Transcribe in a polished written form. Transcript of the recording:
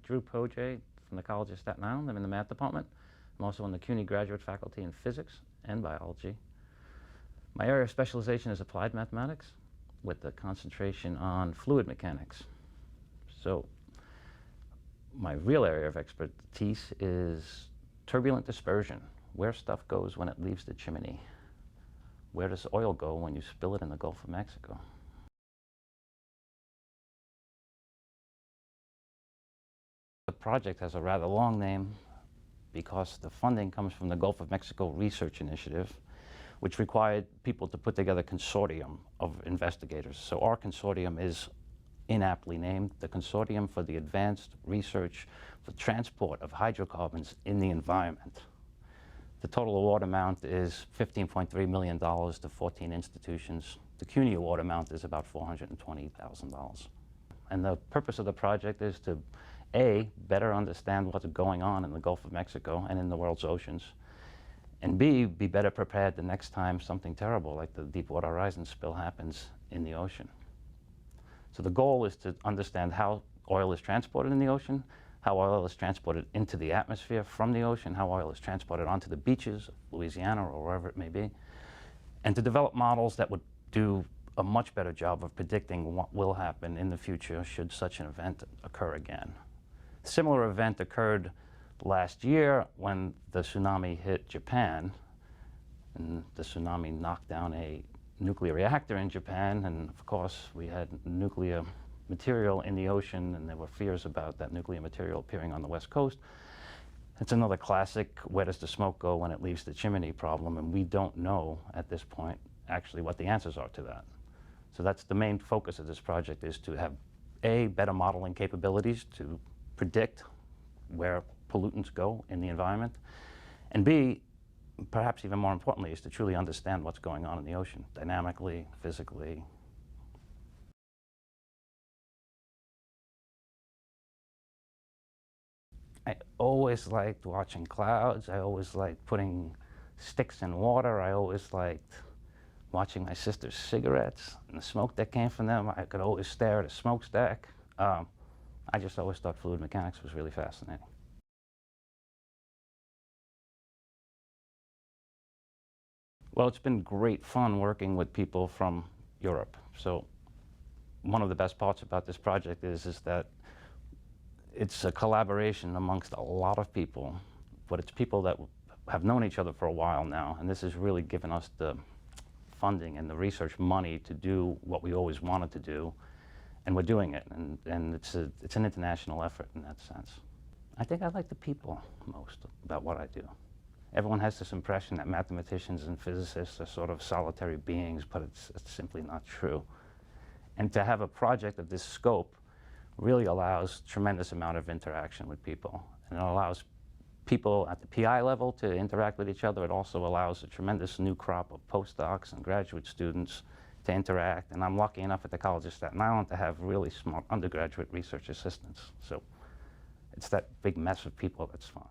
Andrew Poje from the College of Staten Island. I'm in the math department. I'm also in the CUNY graduate faculty in physics and biology. My area of specialization is applied mathematics with a concentration on fluid mechanics. So my real area of expertise is turbulent dispersion, where stuff goes when it leaves the chimney. Where does oil go when you spill it in the Gulf of Mexico? The project has a rather long name because the funding comes from the Gulf of Mexico Research Initiative, which required people to put together a consortium of investigators. So our consortium is inaptly named the Consortium for the Advanced Research for Transport of Hydrocarbons in the Environment. The total award amount is $15.3 million to 14 institutions. The CUNY award amount is about $420,000. And the purpose of the project is to A, better understand what's going on in the Gulf of Mexico and in the world's oceans, and B, be better prepared the next time something terrible like the Deepwater Horizon spill happens in the ocean. So the goal is to understand how oil is transported in the ocean, how oil is transported into the atmosphere from the ocean, how oil is transported onto the beaches of Louisiana or wherever it may be, and to develop models that would do a much better job of predicting what will happen in the future should such an event occur again. A similar event occurred last year when the tsunami hit Japan, and the tsunami knocked down a nuclear reactor in Japan, and of course we had nuclear material in the ocean, and there were fears about that nuclear material appearing on the West Coast. It's another classic, where does the smoke go when it leaves the chimney problem, and we don't know at this point actually what the answers are to that. So that's the main focus of this project, is to have A, better modeling capabilities to predict where pollutants go in the environment, and B, perhaps even more importantly, is to truly understand what's going on in the ocean, dynamically, physically. I always liked watching clouds. I always liked putting sticks in water. I always liked watching my sister's cigarettes and the smoke that came from them. I could always stare at a smokestack. I just always thought fluid mechanics was really fascinating. Well, it's been great fun working with people from Europe. So one of the best parts about this project is that it's a collaboration amongst a lot of people, but it's people that have known each other for a while now, and this has really given us the funding and the research money to do what we always wanted to do, and we're doing it, and it's an international effort in that sense. I think I like the people most about what I do. Everyone has this impression that mathematicians and physicists are sort of solitary beings, but it's simply not true. And to have a project of this scope really allows tremendous amount of interaction with people. And it allows people at the PI level to interact with each other. It also allows a tremendous new crop of postdocs and graduate students to interact. And I'm lucky enough at the College of Staten Island to have really smart undergraduate research assistants. So it's that big mess of people that's fun.